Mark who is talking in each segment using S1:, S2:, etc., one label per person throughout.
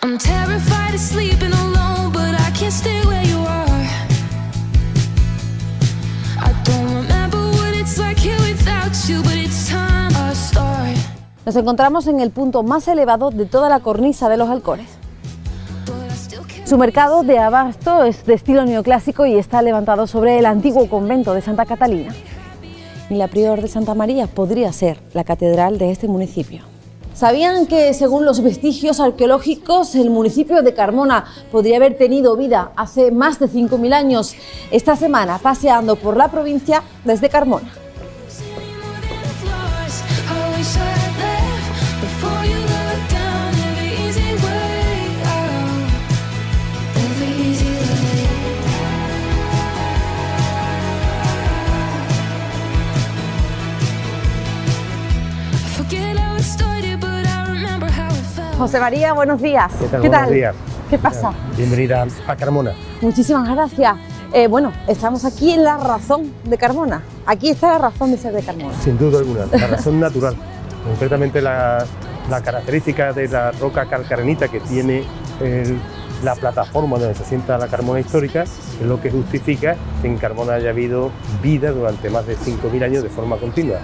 S1: I'm terrified of sleeping alone, but I can't stay where you are. I don't remember what it's like here without you, but it's time I start.
S2: Nos encontramos en el punto más elevado de toda la cornisa de los Alcores. Su mercado de abasto es de estilo neoclásico y está levantado sobre el antiguo convento de Santa Catalina. Y la Prior de Santa María podría ser la catedral de este municipio. ¿Sabían que, según los vestigios arqueológicos, el municipio de Carmona podría haber tenido vida hace más de 5.000 años? Esta semana, paseando por la provincia desde Carmona. José María, buenos días.
S3: ¿Qué tal?
S2: ¿Qué tal?
S3: Buenos días.
S2: ¿Qué pasa?
S3: Bienvenida a Carmona.
S2: Muchísimas gracias. Bueno, estamos aquí en la razón de Carmona. Aquí está la razón de ser de Carmona.
S3: Sin duda alguna, la razón natural. Concretamente la característica de la roca calcarenita que tiene la plataforma donde se asienta la Carmona histórica, es lo que justifica que en Carmona haya habido vida durante más de 5.000 años de forma continua.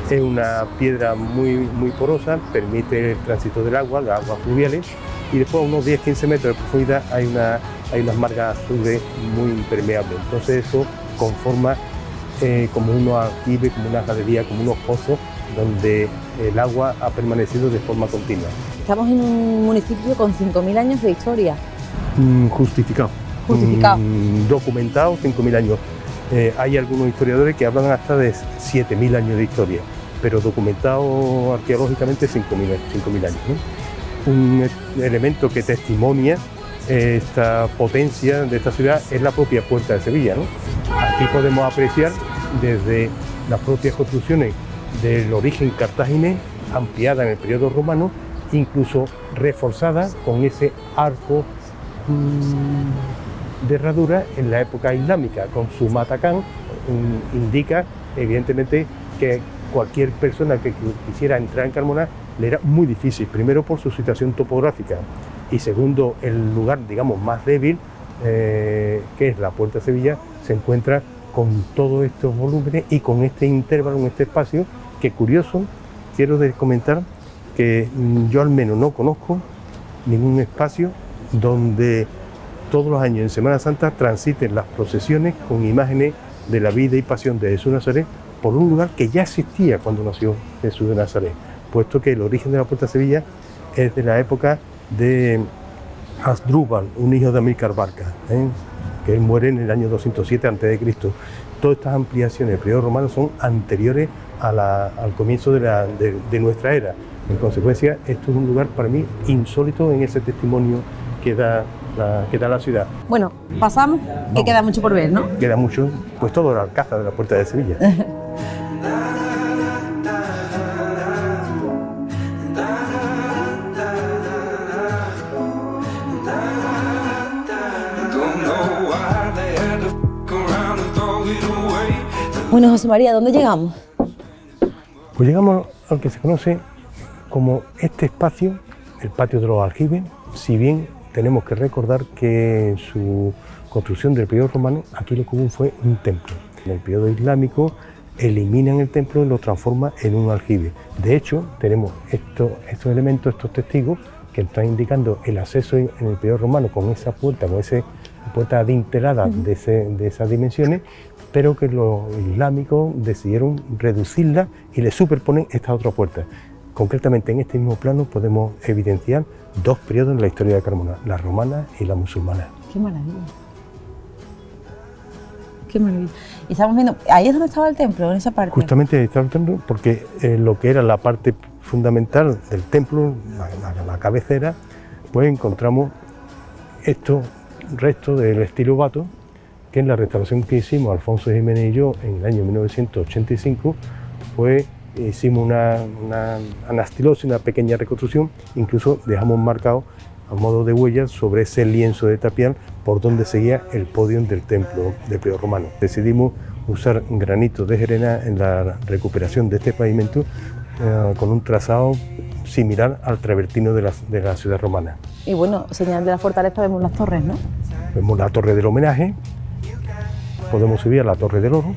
S3: Es una piedra muy porosa, permite el tránsito del agua, las aguas fluviales, y después a unos 10-15 metros de profundidad hay unas margas azules muy impermeables. Entonces eso conforma como unos aljibes, como una galería, como unos pozos donde el agua ha permanecido de forma continua.
S2: Estamos en un municipio con 5.000 años de historia.
S3: Justificado.
S2: Justificado.
S3: Documentado 5.000 años. Hay algunos historiadores que hablan hasta de 7.000 años de historia, pero documentado arqueológicamente 5.000 años, ¿no? Un elemento que testimonia esta potencia de esta ciudad es la propia Puerta de Sevilla, ¿no? Aquí podemos apreciar desde las propias construcciones del origen cartaginés, ampliada en el periodo romano, incluso reforzada con ese arco de herradura en la época islámica, con su matacán, indica evidentemente que cualquier persona que quisiera entrar en Carmona le era muy difícil, primero por su situación topográfica y segundo el lugar, digamos, más débil, que es la Puerta de Sevilla, se encuentra con todos estos volúmenes y con este intervalo, en este espacio, que curioso, quiero comentar que yo al menos no conozco ningún espacio donde todos los años en Semana Santa transiten las procesiones con imágenes de la vida y pasión de Jesús de Nazaret por un lugar que ya existía cuando nació Jesús de Nazaret, puesto que el origen de la Puerta de Sevilla es de la época de Hasdrúbal, un hijo de Amílcar Barca, que él muere en el año 207 a.C. Todas estas ampliaciones del periodo romano son anteriores al comienzo de nuestra era. En consecuencia, esto es un lugar para mí insólito en ese testimonio que da la ciudad.
S2: Bueno, pasamos, que queda mucho por ver, ¿no?
S3: Queda mucho, pues todo el alcázar de la Puerta de Sevilla.
S2: Bueno, José María, ¿dónde llegamos?
S3: Pues llegamos al que se conoce como este espacio, el patio de los aljibes, si bien tenemos que recordar que en su construcción del periodo romano, aquí lo común fue un templo. En el periodo islámico eliminan el templo y lo transforman en un aljibe. De hecho, tenemos estos elementos, estos testigos, que están indicando el acceso en el periodo romano con esa puerta, puerta adintelada de esas dimensiones, pero que los islámicos decidieron reducirla y le superponen esta otra puerta. Concretamente en este mismo plano podemos evidenciar dos periodos en la historia de Carmona, la romana y la musulmana.
S2: ¡Qué maravilla! ¡Qué maravilla! Y estamos viendo, ahí es donde estaba el templo, en esa parte.
S3: Justamente ahí estaba el templo, porque lo que era la parte fundamental del templo, la cabecera, pues encontramos estos restos del estilo Bato, que en la restauración que hicimos Alfonso Jiménez y yo en el año 1985, pues hicimos una anastilosis, una pequeña reconstrucción, incluso dejamos marcado a modo de huellas sobre ese lienzo de tapial por donde seguía el podio del templo del periodo romano. Decidimos usar granito de Gerena en la recuperación de este pavimento con un trazado similar al travertino de la ciudad romana.
S2: Y bueno, señal de la fortaleza vemos las torres, ¿no?
S3: Vemos la torre del homenaje, podemos subir a la torre del oro,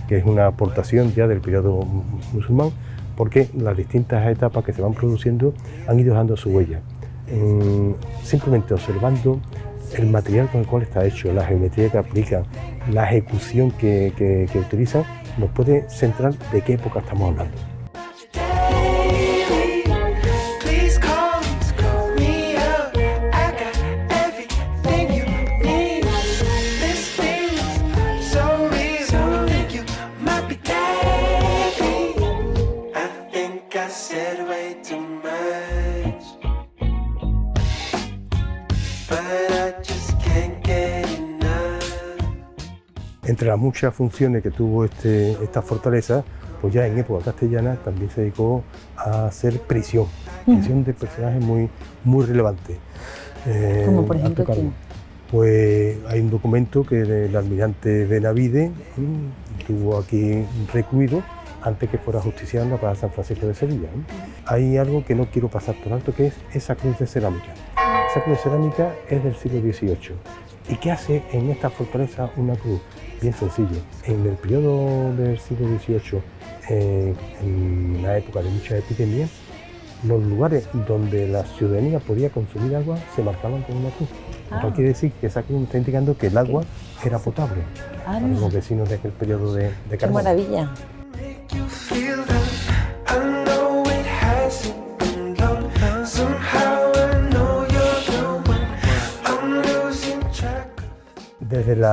S3: que es una aportación ya del periodo musulmán, porque las distintas etapas que se van produciendo han ido dejando su huella. Simplemente observando el material con el cual está hecho, la geometría que aplican, la ejecución que utilizan, nos puede centrar de qué época estamos hablando. Entre las muchas funciones que tuvo esta fortaleza, pues ya en época castellana también se dedicó a hacer prisión de personajes muy relevantes.
S2: Como por ejemplo, ¿quién?
S3: Pues hay un documento que el almirante Benavide tuvo aquí recluido antes que fuera justiciado en la Plaza San Francisco de Sevilla. Hay algo que no quiero pasar por alto, que es esa cruz de cerámica. Esa cruz de cerámica es del siglo XVIII. ¿Y qué hace en esta fortaleza una cruz? Bien sencillo. En el periodo del siglo XVIII, en una época de muchas epidemias, los lugares donde la ciudadanía podía consumir agua se marcaban con una cruz. Lo que quiere decir que esa cruz está indicando que el agua era potable para los vecinos de aquel periodo de Carmona.
S2: ¡Qué maravilla! Desde el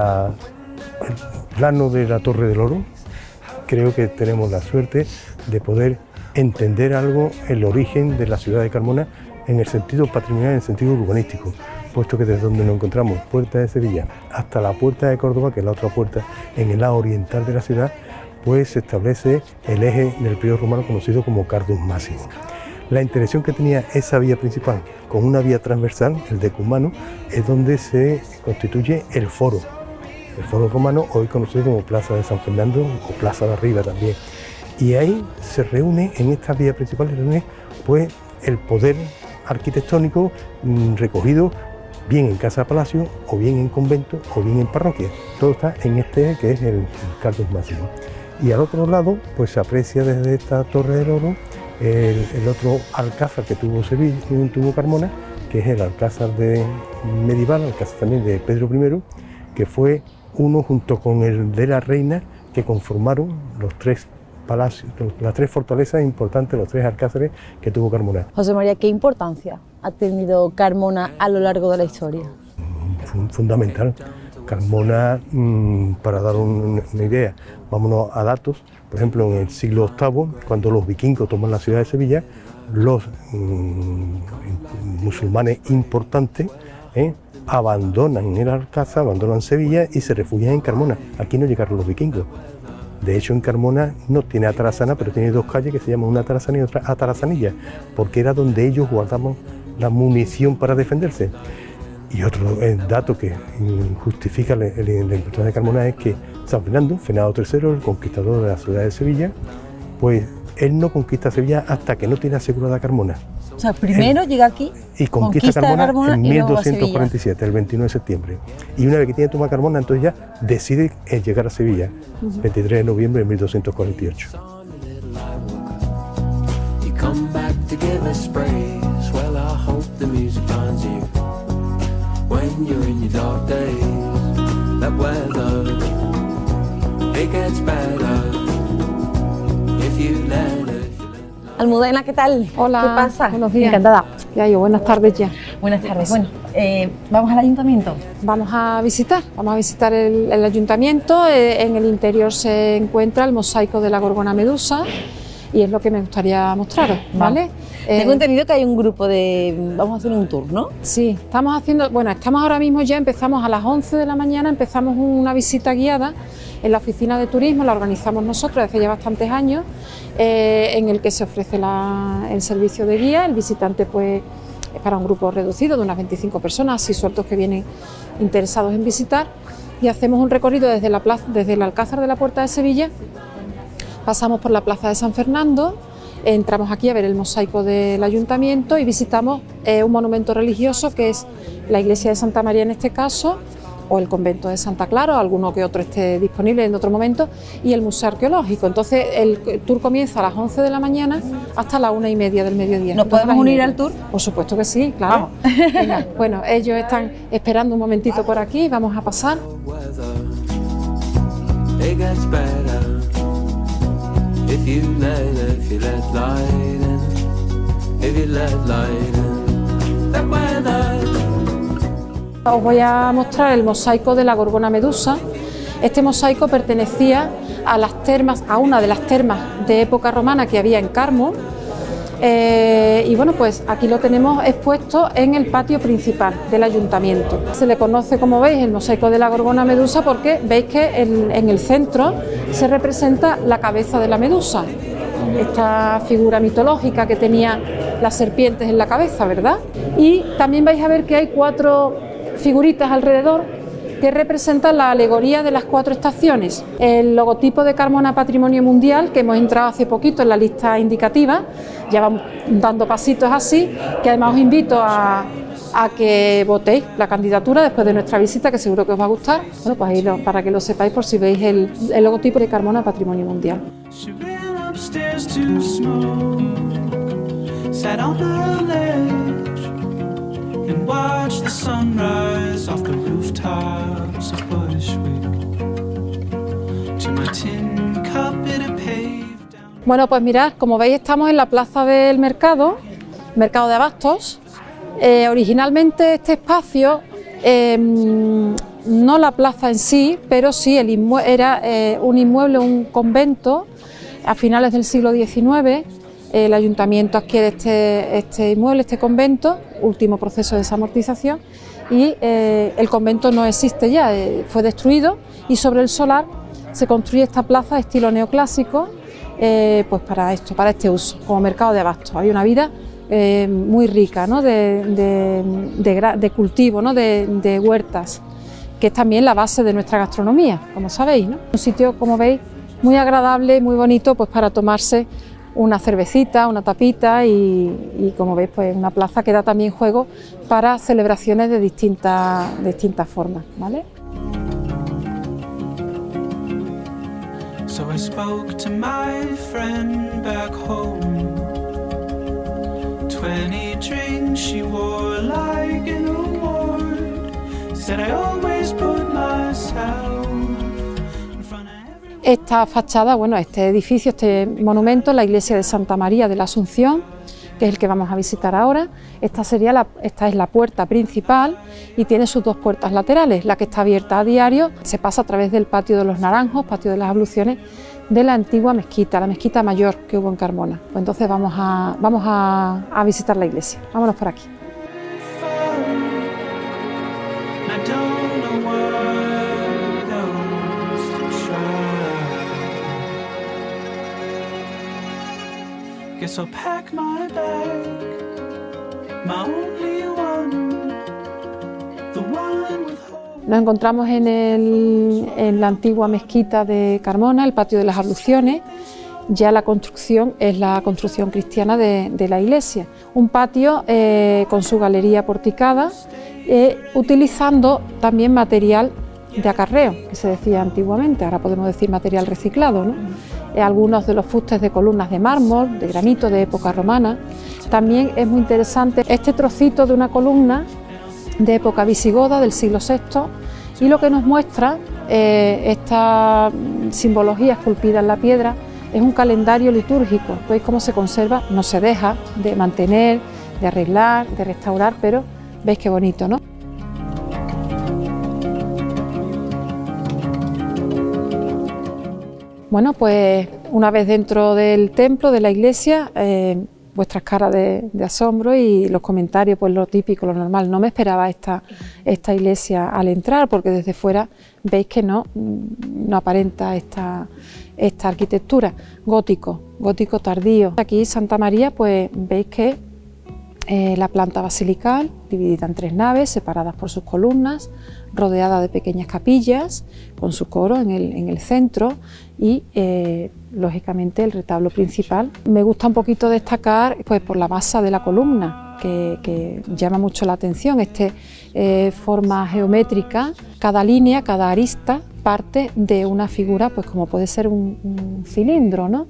S2: plano de la Torre del Oro, creo que tenemos la suerte de poder entender algo el origen de la ciudad de Carmona en el sentido patrimonial, en el sentido urbanístico, puesto que desde donde nos encontramos, Puerta de Sevilla, hasta la Puerta de Córdoba, que es la otra puerta en el lado oriental de la ciudad, pues se establece el eje del periodo romano conocido como Cardus Máximo. La interacción que tenía esa vía principal con una vía transversal, el decumano, es donde se constituye el foro romano, hoy conocido como Plaza de San Fernando o Plaza de Arriba también. Y ahí se reúne, en esta vía principal, pues el poder arquitectónico recogido bien en casa palacio, o bien en convento, o bien en parroquia. Todo está en este que es el Cardus Máximo. Y al otro lado, pues se aprecia desde esta Torre del Oro el otro alcázar que tuvo Carmona, que es el alcázar medieval, alcázar también de Pedro I, que fue uno junto con el de la Reina, que conformaron los tres palacios, las tres fortalezas importantes, los tres alcázares que tuvo Carmona. José María, ¿qué importancia ha tenido Carmona a lo largo de la historia?
S3: Fundamental. Carmona, para dar una idea, vámonos a datos. Por ejemplo, en el siglo VIII, cuando los vikingos toman la ciudad de Sevilla, los musulmanes importantes abandonan el Alcázar, abandonan Sevilla y se refugian en Carmona. Aquí no llegaron los vikingos. De hecho, en Carmona no tiene atarazana, pero tiene dos calles que se llaman una atarazana y otra atarazanilla, porque era donde ellos guardaban la munición para defenderse. Y otro dato que justifica la importancia de Carmona es que San Fernando III, el conquistador de la ciudad de Sevilla, pues él no conquista Sevilla hasta que no tiene asegurada Carmona.
S2: O sea, primero llega aquí
S3: y conquista Carmona en 1247, el 29 de septiembre. Y una vez que tiene tomada Carmona, entonces ya decide llegar a Sevilla, 23 de noviembre de 1248.
S2: Almudena, ¿qué tal?
S4: Hola.
S2: ¿Qué pasa?
S4: Buenos días.
S2: Encantada.
S4: Ya yo, buenas tardes ya.
S2: Buenas tardes. Bueno, ¿vamos al ayuntamiento?
S4: Vamos a visitar el ayuntamiento. En el interior se encuentra el mosaico de la Gorgona Medusa y es lo que me gustaría mostraros, ¿vale?
S2: Tengo entendido que hay un grupo vamos a hacer un tour, ¿no?
S4: Sí, estamos ahora mismo ya, empezamos a las 11 de la mañana, empezamos una visita guiada en la oficina de turismo, la organizamos nosotros desde ya bastantes años, en el que se ofrece el servicio de guía. El visitante pues es para un grupo reducido de unas 25 personas, así sueltos que vienen interesados en visitar, y hacemos un recorrido desde el Alcázar de la Puerta de Sevilla, pasamos por la Plaza de San Fernando, entramos aquí a ver el mosaico del ayuntamiento y visitamos un monumento religioso que es la iglesia de Santa María en este caso, o el convento de Santa Clara, o alguno que otro esté disponible en otro momento, y el museo arqueológico. Entonces el tour comienza a las 11 de la mañana hasta las 1:30 del mediodía.
S2: ¿Nos podemos unir al tour?
S4: Por supuesto que sí, claro. Venga, bueno, ellos están esperando un momentito por aquí, vamos a pasar. Os voy a mostrar el mosaico de la Gorgona Medusa. Este mosaico pertenecía a las termas, a una de las termas de época romana que había en Carmo. Y bueno, pues aquí lo tenemos expuesto en el patio principal del ayuntamiento. Se le conoce, como veis, el mosaico de la Gorgona Medusa porque veis que en el centro se representa la cabeza de la medusa, esta figura mitológica que tenía las serpientes en la cabeza, ¿verdad? Y también vais a ver que hay 4 figuritas alrededor que representan la alegoría de las 4 estaciones. El logotipo de Carmona Patrimonio Mundial, que hemos entrado hace poquito en la lista indicativa, ya vamos dando pasitos así, que además os invito a que votéis la candidatura después de nuestra visita, que seguro que os va a gustar. Bueno, pues ahí para que lo sepáis por si veis el logotipo de Carmona Patrimonio Mundial. And watch the sunrise off the rooftops of Bushwick. To my tin cup it a paved down. Bueno, pues mirad, como veis estamos en la plaza del mercado de Abastos. Originalmente este espacio, no la plaza en sí, pero sí era un inmueble, un convento a finales del siglo XIX. El ayuntamiento adquiere este inmueble, este convento, último proceso de desamortización, y el convento no existe ya, fue destruido, y sobre el solar se construye esta plaza de estilo neoclásico, pues para este uso, como mercado de abastos. Hay una vida muy rica, ¿no? de cultivo, ¿no? de huertas, que es también la base de nuestra gastronomía, como sabéis, ¿no? Un sitio, como veis, muy agradable, muy bonito, pues para tomarse una cervecita, una tapita y como veis, pues una plaza que da también juego para celebraciones de distintas formas, ¿vale? So I spoke to my friend back home. 20 drinks she wore like an award. Said I always put myself. Esta fachada, bueno, este edificio, este monumento, la iglesia de Santa María de la Asunción, que es el que vamos a visitar ahora. Esta es la puerta principal y tiene sus 2 puertas laterales. La que está abierta a diario se pasa a través del patio de los Naranjos, patio de las Abluciones, de la antigua mezquita, la mezquita mayor que hubo en Carmona. Pues entonces vamos a visitar la iglesia. Vámonos por aquí. Guess I'll pack my bag, my only one, the one with hope. Nos encontramos en la antigua mezquita de Carmona, el patio de las Abluciones. Ya la construcción es la construcción cristiana de la iglesia. Un patio con su galería porticada, utilizando también material de acarreo, que se decía antiguamente, ahora podemos decir material reciclado, ¿no? Algunos de los fustes de columnas de mármol, de granito de época romana. También es muy interesante este trocito de una columna de época visigoda del siglo VI, y lo que nos muestra esta simbología esculpida en la piedra es un calendario litúrgico. Veis cómo se conserva, no se deja de mantener, de arreglar, de restaurar, pero veis qué bonito, ¿no? Bueno, pues una vez dentro del templo, de la iglesia, vuestras caras de asombro y los comentarios, pues lo típico, lo normal. No me esperaba esta iglesia al entrar, porque desde fuera veis que no aparenta esta arquitectura. Gótico tardío. Aquí Santa María, pues veis que La planta basilical, dividida en 3 naves, separadas por sus columnas, rodeada de pequeñas capillas, con su coro en el centro y, lógicamente, el retablo principal. Me gusta un poquito destacar, pues, por la base de la columna, que llama mucho la atención, forma geométrica. Cada línea, cada arista, parte de una figura, pues como puede ser un cilindro, ¿no?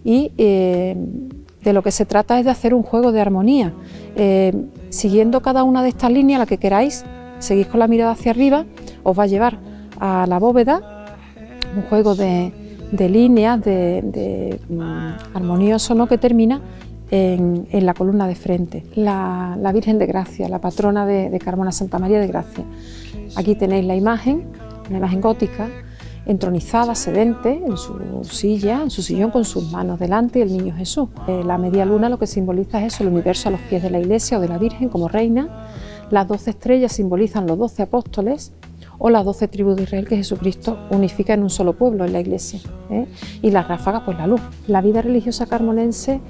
S4: Y de lo que se trata es de hacer un juego de armonía. Siguiendo cada una de estas líneas, la que queráis, seguís con la mirada hacia arriba, os va a llevar a la bóveda, un juego de líneas, armonioso, ¿no?, que termina en la columna de frente. La Virgen de Gracia, la patrona de Carmona, Santa María de Gracia. Aquí tenéis la imagen, una imagen gótica, entronizada, sedente, en su silla, en su sillón, con sus manos delante, y el niño Jesús. La media luna lo que simboliza es eso, el universo a los pies de la Iglesia o de la Virgen como reina. Las 12 estrellas simbolizan los 12 apóstoles o las 12 tribus de Israel que Jesucristo unifica en un solo pueblo, en la Iglesia. Y las ráfagas, pues la luz. La vida religiosa carmonense,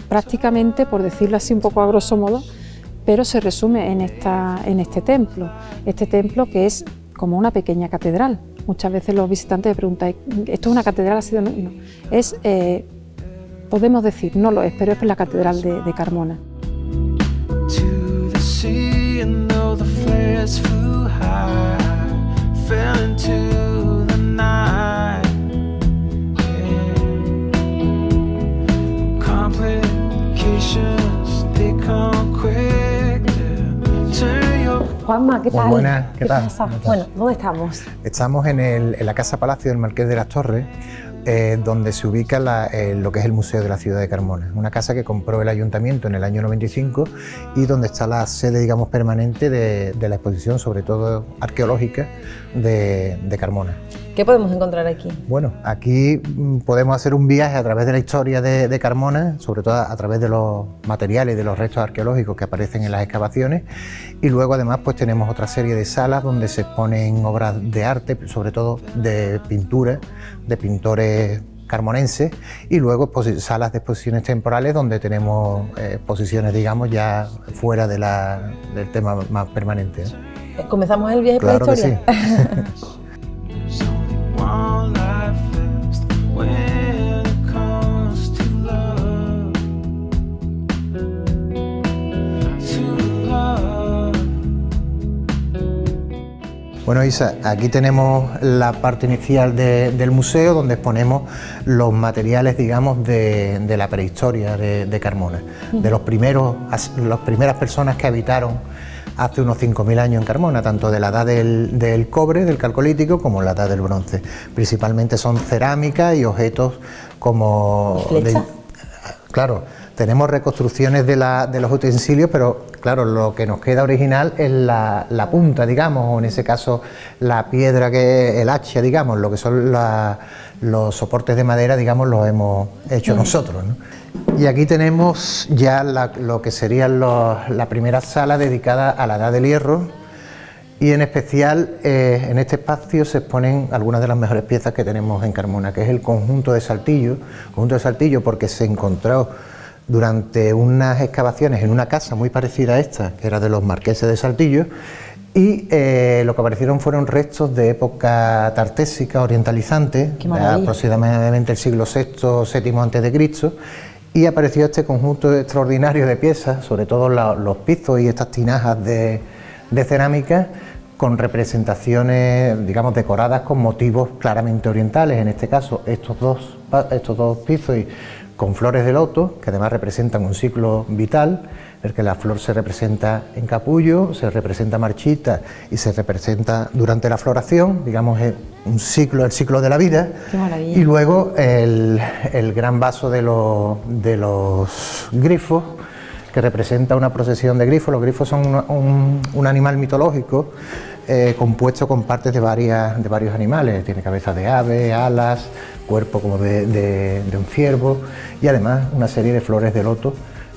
S4: prácticamente, por decirlo así un poco a grosso modo, pero se resume en este templo que es como una pequeña catedral. Muchas veces los visitantes me preguntan, ¿esto es una catedral? No. Podemos decir, no lo es, pero es la catedral de Carmona.
S2: Juanma, ¿qué tal?
S5: Muy buenas, ¿qué tal?
S2: Pasa? Bueno, ¿dónde estamos?
S5: Estamos en la Casa Palacio del Marqués de las Torres, donde se ubica lo que es el Museo de la Ciudad de Carmona. Una casa que compró el Ayuntamiento en el año 95 y donde está la sede, digamos, permanente de la exposición, sobre todo arqueológica, de Carmona.
S2: ¿Qué podemos encontrar aquí?
S5: Bueno, aquí podemos hacer un viaje a través de la historia de Carmona, sobre todo a través de los materiales y de los restos arqueológicos que aparecen en las excavaciones, y luego además pues tenemos otra serie de salas donde se exponen obras de arte, sobre todo de pintura, de pintores carmonenses, y luego pues, salas de exposiciones temporales donde tenemos exposiciones, digamos, ya fuera del tema más permanente.
S2: ¿Comenzamos el viaje
S5: claro
S2: por la historia?
S5: Que sí. Bueno, Isa, aquí tenemos la parte inicial del museo donde exponemos los materiales, digamos, de la prehistoria de Carmona, de las primeras personas que habitaron hace unos 5.000 años en Carmona, tanto de la edad del cobre, del calcolítico, como la edad del bronce. Principalmente son cerámica y objetos como... Claro, tenemos reconstrucciones de los utensilios, pero claro, lo que nos queda original es la punta, digamos, o en ese caso la piedra, que el hacha, digamos, lo que son los soportes de madera, digamos, los hemos hecho nosotros, ¿no? Y aquí tenemos ya lo que sería la primera sala dedicada a la Edad del Hierro, y en especial en este espacio se exponen algunas de las mejores piezas que tenemos en Carmona, que es el conjunto de Saltillo porque se encontró durante unas excavaciones en una casa muy parecida a esta, que era de los marqueses de Saltillo, y lo que aparecieron fueron restos de época tartésica, orientalizante, aproximadamente el siglo VI, VII a.C., y apareció este conjunto extraordinario de piezas, sobre todo los pizos y estas tinajas de cerámica, con representaciones, digamos, decoradas con motivos claramente orientales. En este caso, estos dos pizos con flores de loto, que además representan un ciclo vital, en el que la flor se representa en capullo, se representa marchita y se representa durante la floración, digamos, un ciclo, el ciclo de la vida.
S2: Qué maravilla.
S5: Y luego el gran vaso de los grifos, que representa una procesión de grifos. Los grifos son un animal mitológico compuesto con partes de varios animales. Tiene cabeza de ave, alas, cuerpo como de un ciervo, y además una serie de flores de loto,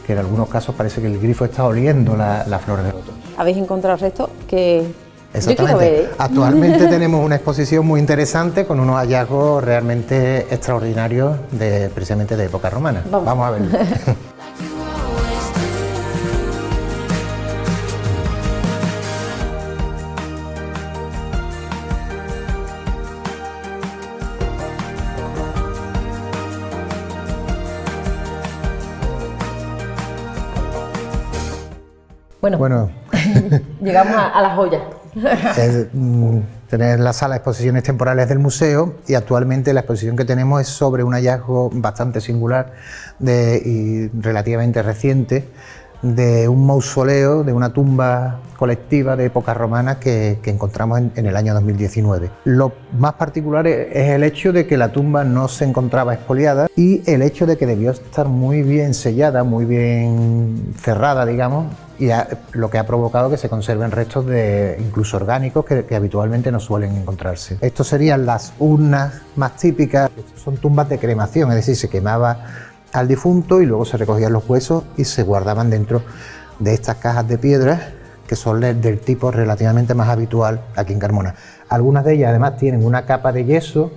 S5: que en algunos casos parece que el grifo está oliendo la flor de loto.
S2: ¿Habéis encontrado restos que...?
S5: Exactamente. Actualmente tenemos una exposición muy interesante con unos hallazgos realmente extraordinarios precisamente de época romana. Vamos a verlo.
S2: Bueno, llegamos a la joya.
S5: Tener la sala de exposiciones temporales del museo, y actualmente la exposición que tenemos es sobre un hallazgo bastante singular y relativamente reciente de un mausoleo, de una tumba colectiva de época romana que encontramos en el año 2019. Lo más particular es el hecho de que la tumba no se encontraba expoliada y el hecho de que debió estar muy bien sellada, muy bien cerrada, digamos, y lo que ha provocado que se conserven restos incluso orgánicos que habitualmente no suelen encontrarse. Estos serían las urnas más típicas, son tumbas de cremación, es decir, se quemaba al difunto y luego se recogían los huesos y se guardaban dentro de estas cajas de piedra que son del tipo relativamente más habitual aquí en Carmona. Algunas de ellas además tienen una capa de yeso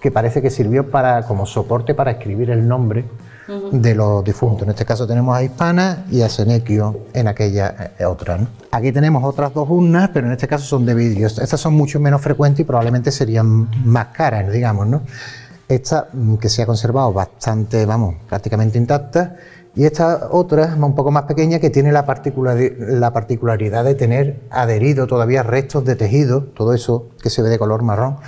S5: que parece que sirvió como soporte para escribir el nombre de los difuntos. En este caso tenemos a Hispana y a Senecio en aquella otra, ¿no? Aquí tenemos otras dos urnas, pero en este caso son de vidrio. Estas son mucho menos frecuentes y probablemente serían más caras, digamos, ¿no? Esta que se ha conservado bastante, prácticamente intacta, y esta otra, un poco más pequeña, que tiene la particularidad de tener adherido todavía restos de tejido. Todo eso que se ve de color marrón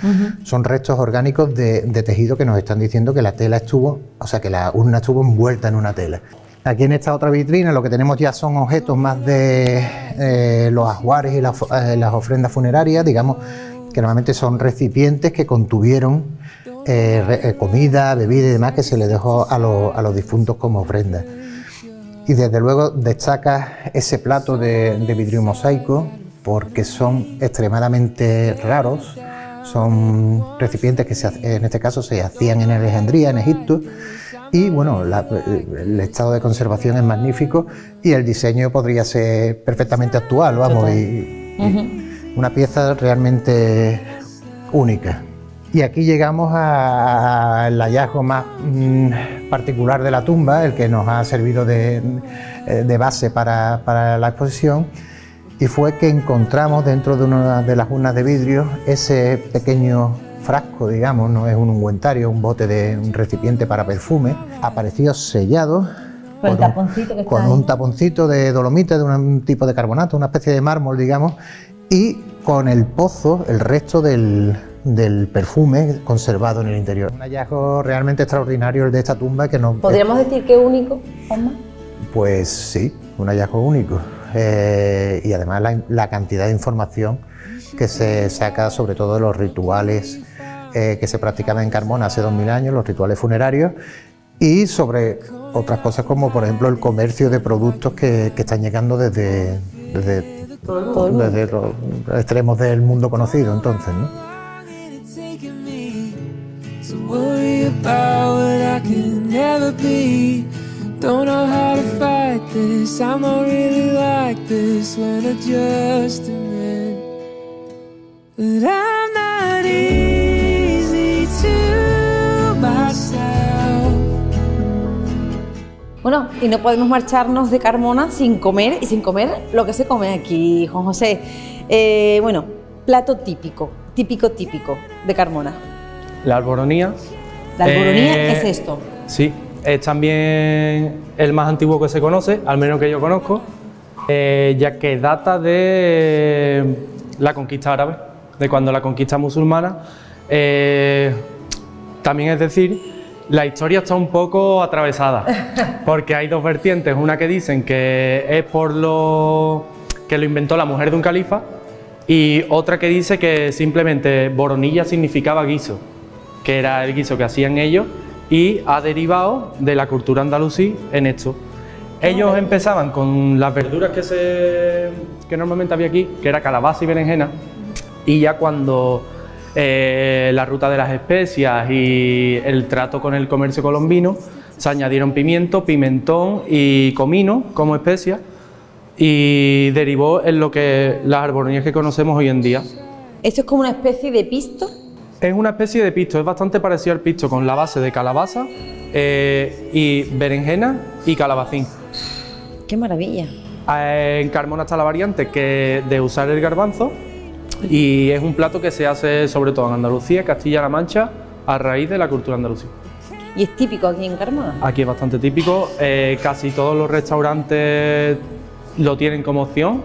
S5: son restos orgánicos de tejido que nos están diciendo que la tela estuvo, o sea que la urna estuvo envuelta en una tela. Aquí en esta otra vitrina lo que tenemos ya son objetos más de los ajuares y las ofrendas funerarias, digamos, que normalmente son recipientes que contuvieron comida, bebida y demás que se le dejó a los difuntos como ofrenda. Y desde luego destaca ese plato de vidrio mosaico porque son extremadamente raros, son recipientes que en este caso se hacían en Alejandría, en Egipto, y bueno, el estado de conservación es magnífico y el diseño podría ser perfectamente actual, vamos, y una pieza realmente única. Y aquí llegamos al hallazgo más particular de la tumba, el que nos ha servido de base para la exposición, y fue que encontramos dentro de una de las urnas de vidrio ese pequeño frasco, digamos, no es un ungüentario, un recipiente para perfume, apareció sellado con un taponcito de dolomita, de un tipo de carbonato, una especie de mármol, digamos, y con el pozo, el resto del perfume conservado en el interior. Un hallazgo realmente extraordinario el de esta tumba que nos...
S2: ¿Podríamos decir que es único, Juanma?
S5: Pues sí, un hallazgo único. Y además la cantidad de información que se saca sobre todo de los rituales que se practicaban en Carmona hace 2000 años, los rituales funerarios, y sobre otras cosas como por ejemplo el comercio de productos que están llegando desde los extremos del mundo conocido entonces, ¿no?
S1: Worry about what I can never be. Don't know how to fight this. I'm not really like this when I just admit that I'm not easy to myself.
S2: Bueno, y no podemos marcharnos de Carmona sin comer lo que se come aquí, Juan José. Bueno, plato típico de Carmona.
S6: La alboronía.
S2: ¿La alboronía es esto?
S6: Sí, es también el más antiguo que se conoce, al menos que yo conozco, ya que data de la conquista árabe, de cuando la conquista musulmana. También es decir, la historia está un poco atravesada, porque hay dos vertientes, una que dicen que es por que lo inventó la mujer de un califa, y otra que dice que simplemente boronilla significaba guiso, que era el guiso que hacían ellos, y ha derivado de la cultura andalusí en esto. Ellos empezaban con las verduras que normalmente había aquí, que era calabaza y berenjena, y ya cuando la ruta de las especias y el trato con el comercio colombino, se añadieron pimiento, pimentón y comino como especias, y derivó en lo que las alboronías que conocemos hoy en día.
S2: ¿Esto es como una especie de pisto?
S6: Es una especie de pisto, es bastante parecido al pisto, con la base de calabaza y berenjena y calabacín.
S2: ¡Qué maravilla!
S6: En Carmona está la variante de usar el garbanzo, y es un plato que se hace sobre todo en Andalucía, Castilla-La Mancha, a raíz de la cultura andalusí.
S2: ¿Y es típico aquí en Carmona?
S6: Aquí es bastante típico, casi todos los restaurantes lo tienen como opción,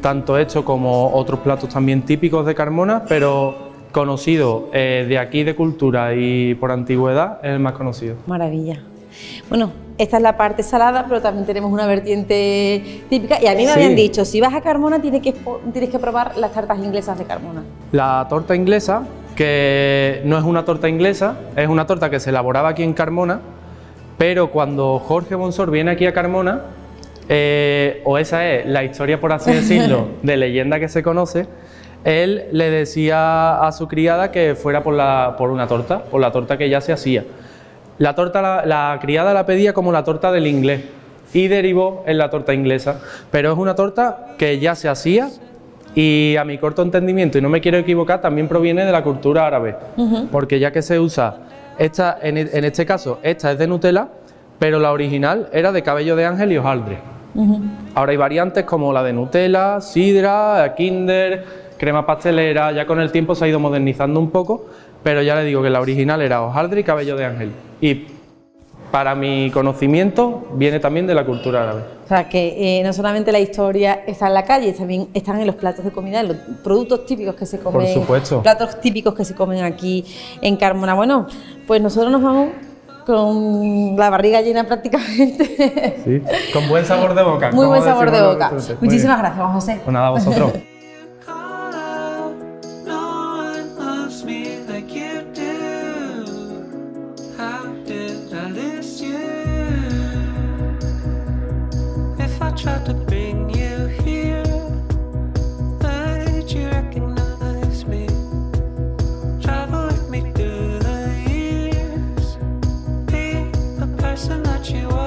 S6: tanto hecho como otros platos también típicos de Carmona, pero conocido de aquí de cultura y por antigüedad es el más conocido.
S2: Maravilla. Bueno, esta es la parte salada, pero también tenemos una vertiente típica. Y a mí me habían dicho, si vas a Carmona tienes que probar las tartas inglesas de Carmona.
S6: La torta inglesa, que no es una torta inglesa, es una torta que se elaboraba aquí en Carmona, pero cuando Jorge Bonsor viene aquí a Carmona, o esa es la historia, por así decirlo, de leyenda que se conoce, él le decía a su criada que fuera por la torta que ya se hacía. La torta, la criada la pedía como la torta del inglés y derivó en la torta inglesa, pero es una torta que ya se hacía y a mi corto entendimiento, y no me quiero equivocar, también proviene de la cultura árabe, porque ya que se usa, en este caso, esta es de Nutella, pero la original era de cabello de ángel y hojaldre. Ahora hay variantes como la de Nutella, sidra, Kinder, crema pastelera, ya con el tiempo se ha ido modernizando un poco, pero ya le digo que la original era hojaldre y cabello de ángel. Y para mi conocimiento viene también de la cultura árabe.
S2: O sea, que no solamente la historia está en la calle, también están en los platos de comida, en los productos típicos que se comen.
S6: Por supuesto.
S2: Platos típicos que se comen aquí en Carmona. Bueno, pues nosotros nos vamos con la barriga llena prácticamente.
S6: Sí, con buen sabor de boca.
S2: Muy buen sabor de boca. Muchísimas gracias, Juan José.
S6: Pues nada, a vosotros.
S1: Tried to bring you here, did you recognize me? Travel with me through the years, be the person that you are.